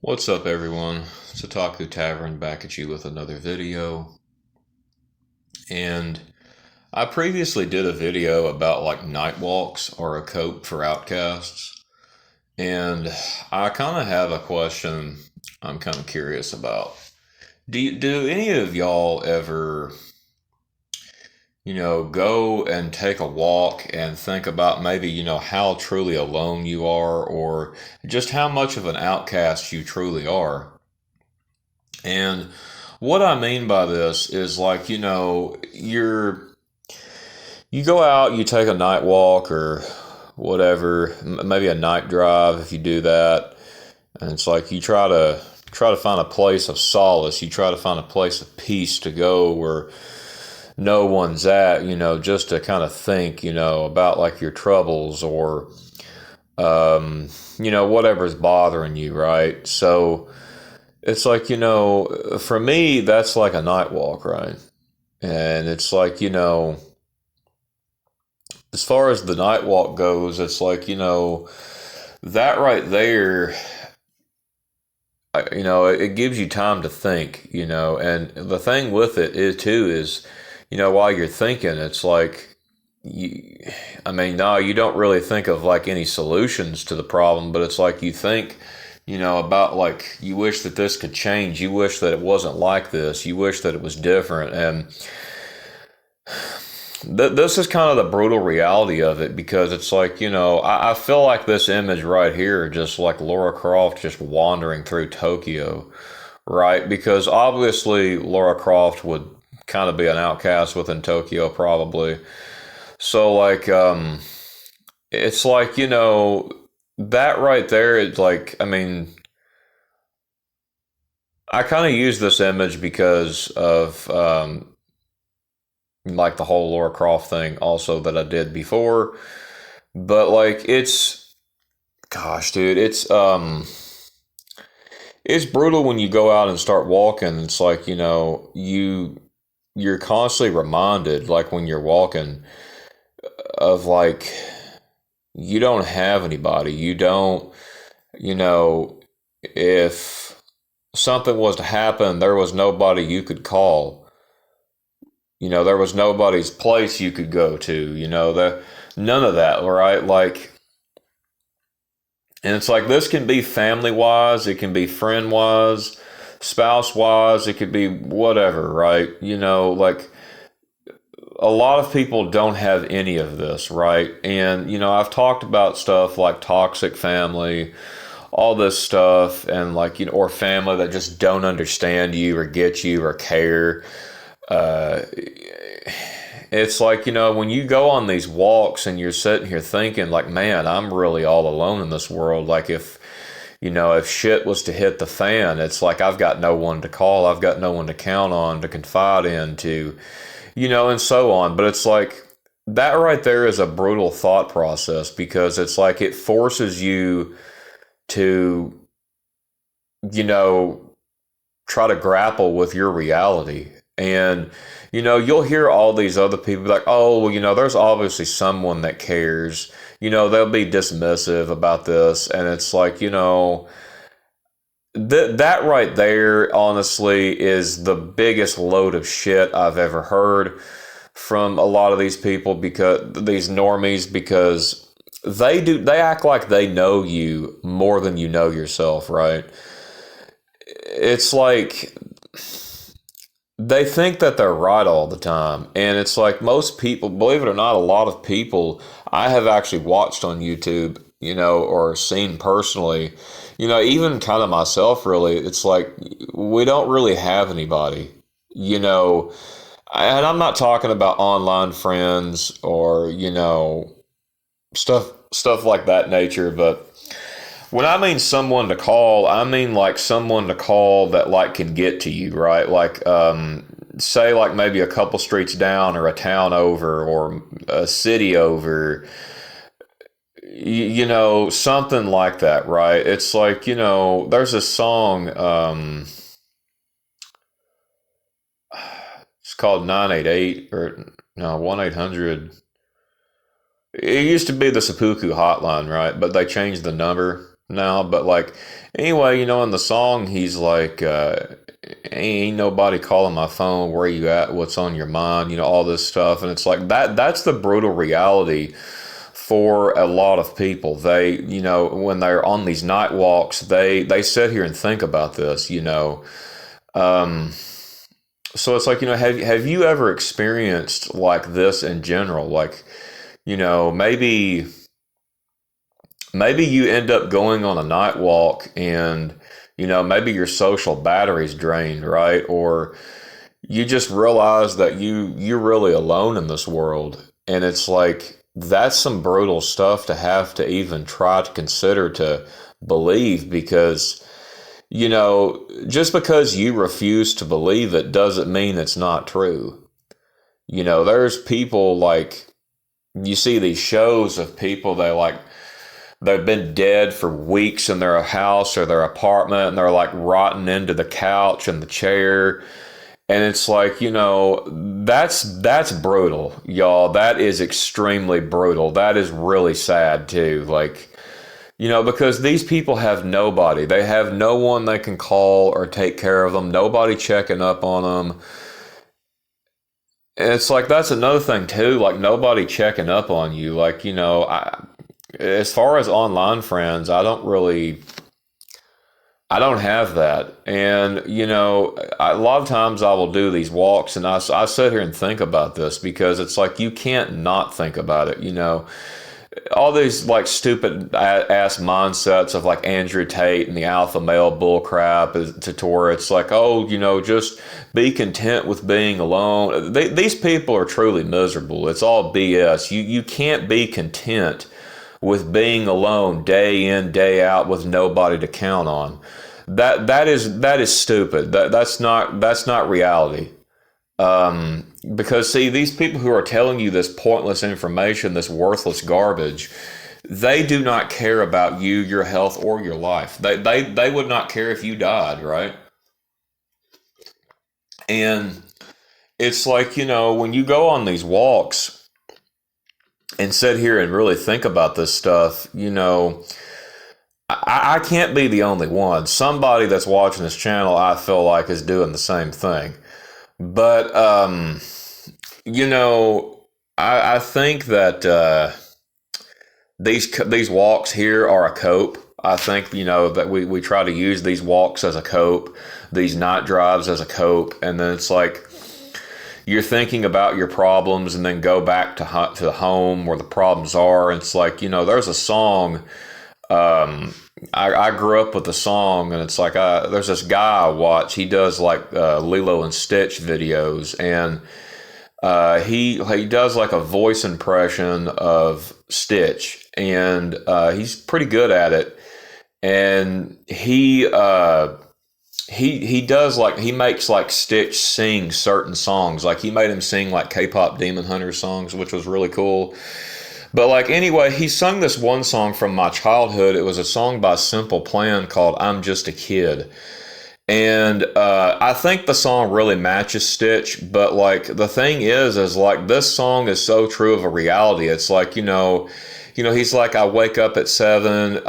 What's up, everyone? It's Otaku Tavern back at you with another video. And I previously did a video about like night walks or a cope for outcasts. And I kind of have a question I'm kind of curious about. Do any of y'all ever, go and take a walk and think about maybe, how truly alone you are or just how much of an outcast you truly are? And what I mean by this is like, you go out, you take a night walk or whatever, maybe a night drive if you do that. And it's like you try to find a place of solace. You try to find a place of peace to go where no one's at, just to kind of think, about like your troubles or whatever's bothering you, right? So it's like, for me, that's like a night walk, right? And it's like, as far as the night walk goes, it's like, that right there, it gives you time to think, and the thing with it is, too, is, while you're thinking, it's like, no, you don't really think of like any solutions to the problem, but it's like you think, about like you wish that this could change. You wish that it wasn't like this. You wish that it was different. And this is kind of the brutal reality of it because it's like, I feel like this image right here, just like Laura Croft just wandering through Tokyo, right? Because obviously Laura Croft would kind of be an outcast within Tokyo, probably. So, like, it's like, that right there, it's like, I kind of use this image because of like the whole Laura Croft thing also that I did before. But like gosh, dude, it's brutal when you go out and start walking. It's like, you're constantly reminded like when you're walking of like you don't have anybody. You don't, if something was to happen, there was nobody you could call. There was nobody's place you could go to, none of that, right? Like, and it's like this can be family wise, it can be friend wise, spouse wise, it could be whatever, right? Like a lot of people don't have any of this, right? And, I've talked about stuff like toxic family, all this stuff, and like, or family that just don't understand you or get you or care. Uh, it's like, when you go on these walks and you're sitting here thinking, like, man, I'm really all alone in this world. Like, if shit was to hit the fan, it's like I've got no one to call, I've got no one to count on, to confide in, and so on. But it's like that right there is a brutal thought process because it's like it forces you to, you know, try to grapple with your reality. And, you'll hear all these other people like, oh, well, there's obviously someone that cares. They'll be dismissive about this. And it's like, that right there, honestly, is the biggest load of shit I've ever heard from a lot of these people because these normies because they act like they know you more than you know yourself, right? It's like they think that they're right all the time. And it's like most people, believe it or not, a lot of people I have actually watched on YouTube, or seen personally, even kind of myself, really, it's like we don't really have anybody, you know, and I'm not talking about online friends or, stuff like that nature, but when I mean someone to call, I mean like someone to call that like can get to you, right? Like say like maybe a couple streets down or a town over or a city over, something like that, right? It's like, there's a song it's called 988 or no, 1-800. It used to be the Seppuku hotline, right? But they changed the number. now, but like anyway, in the song he's like, ain't nobody calling my phone, where you at, what's on your mind, all this stuff. And it's like that's the brutal reality for a lot of people. They, when they're on these night walks, they sit here and think about this, Um, so it's like, have you ever experienced like this in general? Like, maybe you end up going on a night walk and maybe your social battery's drained, right? Or you just realize that you're really alone in this world, and it's like that's some brutal stuff to have to even try to consider to believe, because just because you refuse to believe it doesn't mean it's not true. There's people like, you see these shows of people, they've been dead for weeks in their house or their apartment, and they're like rotting into the couch and the chair. And it's like, that's brutal, y'all. That is extremely brutal. That is really sad too. Like, because these people have nobody. They have no one they can call or take care of them. Nobody checking up on them. And it's like, that's another thing too. Like, nobody checking up on you. Like, as far as online friends, I don't have that. And, a lot of times I will do these walks, and I sit here and think about this, because it's like you can't not think about it. All these like stupid ass mindsets of like Andrew Tate and the alpha male bull crap is to where it's like, oh, just be content with being alone. These people are truly miserable. It's all BS. You can't be content with being alone day in, day out, with nobody to count on. That is stupid. That's not reality. Because see, these people who are telling you this pointless information, this worthless garbage, they do not care about you, your health, or your life. They would not care if you died, right? And it's like, when you go on these walks and sit here and really think about this stuff, I can't be the only one. Somebody that's watching this channel, I feel like, is doing the same thing. But, you know, I think that these walks here are a cope. I think, that we try to use these walks as a cope, these night drives as a cope. And then it's like you're thinking about your problems and then go back to the home where the problems are. And it's like, there's a song. I grew up with the song, and it's like there's this guy I watch. He does like Lilo and Stitch videos, and he does like a voice impression of Stitch, and he's pretty good at it. And he does like, he makes like Stitch sing certain songs. Like he made him sing like K-pop Demon Hunter songs, which was really cool. But like anyway, he sung this one song from my childhood. It was a song by Simple Plan called "I'm Just a Kid." And I think the song really matches Stitch, but like the thing is like this song is so true of a reality. It's like, he's like, I wake up at 7,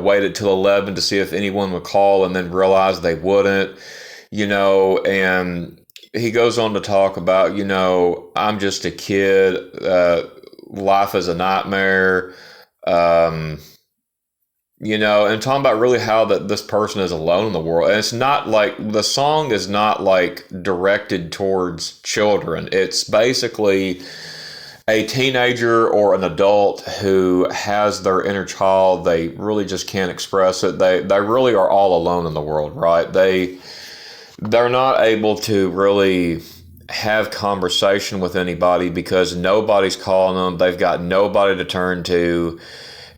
waited till 11 to see if anyone would call, and then realized they wouldn't, and he goes on to talk about, I'm just a kid, life is a nightmare, and talking about really how that this person is alone in the world. And it's not like, the song is not like directed towards children. It's basically a teenager or an adult who has their inner child. They really just can't express it. They really are all alone in the world, right? They're not able to really have conversation with anybody because nobody's calling them. They've got nobody to turn to.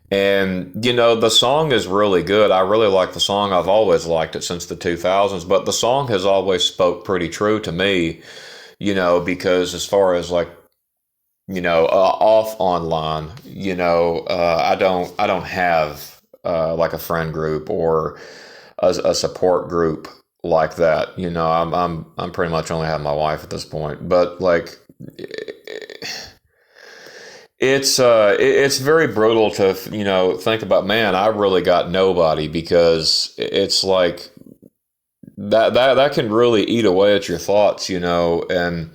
And, the song is really good. I really like the song. I've always liked it since the 2000s, but the song has always spoke pretty true to me, because as far as like, off online, I don't have like a friend group or a support group like that. I'm pretty much only have my wife at this point, but like, it's very brutal to think about. Man, I really got nobody, because it's like that can really eat away at your thoughts, and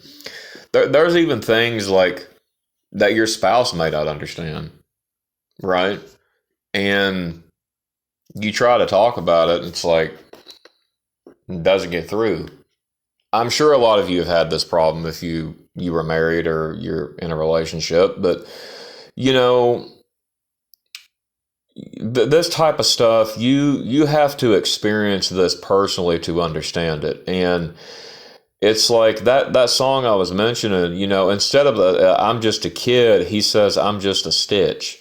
there's even things like that your spouse might not understand, right? And you try to talk about it, and it's like it doesn't get through. I'm sure a lot of you have had this problem if you were married or you're in a relationship, but you know this type of stuff, you have to experience this personally to understand it. And it's like that song I was mentioning, instead of I'm just a kid, he says I'm just a stitch.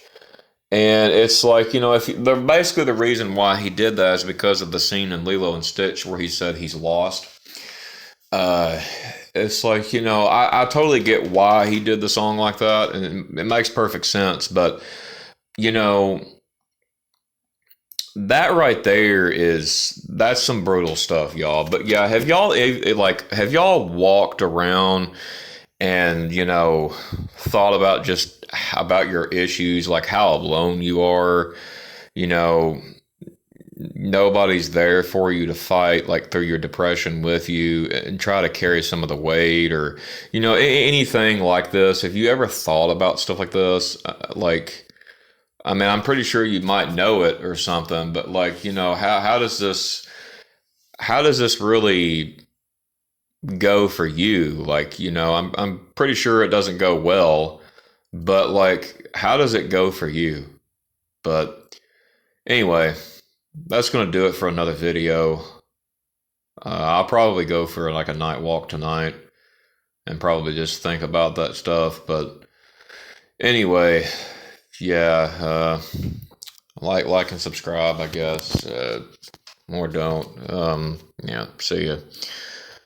And it's like, if basically the reason why he did that is because of the scene in Lilo and Stitch where he said he's lost. uh it's like, I totally get why he did the song like that, and it makes perfect sense. But you know that right there that's some brutal stuff, y'all. But yeah, have y'all walked around and thought about just about your issues, like how alone you are? you know Nobody's there for you to fight like through your depression with you and try to carry some of the weight, or anything like this. Have you ever thought about stuff like this? Like, I mean, I'm pretty sure you might know it or something, but like, how does this really go for you? Like, I'm pretty sure it doesn't go well, but like, how does it go for you? But anyway, that's going to do it for another video. I'll probably go for like a night walk tonight and probably just think about that stuff. But anyway, yeah, like and subscribe, I guess. Or don't. Yeah, see ya.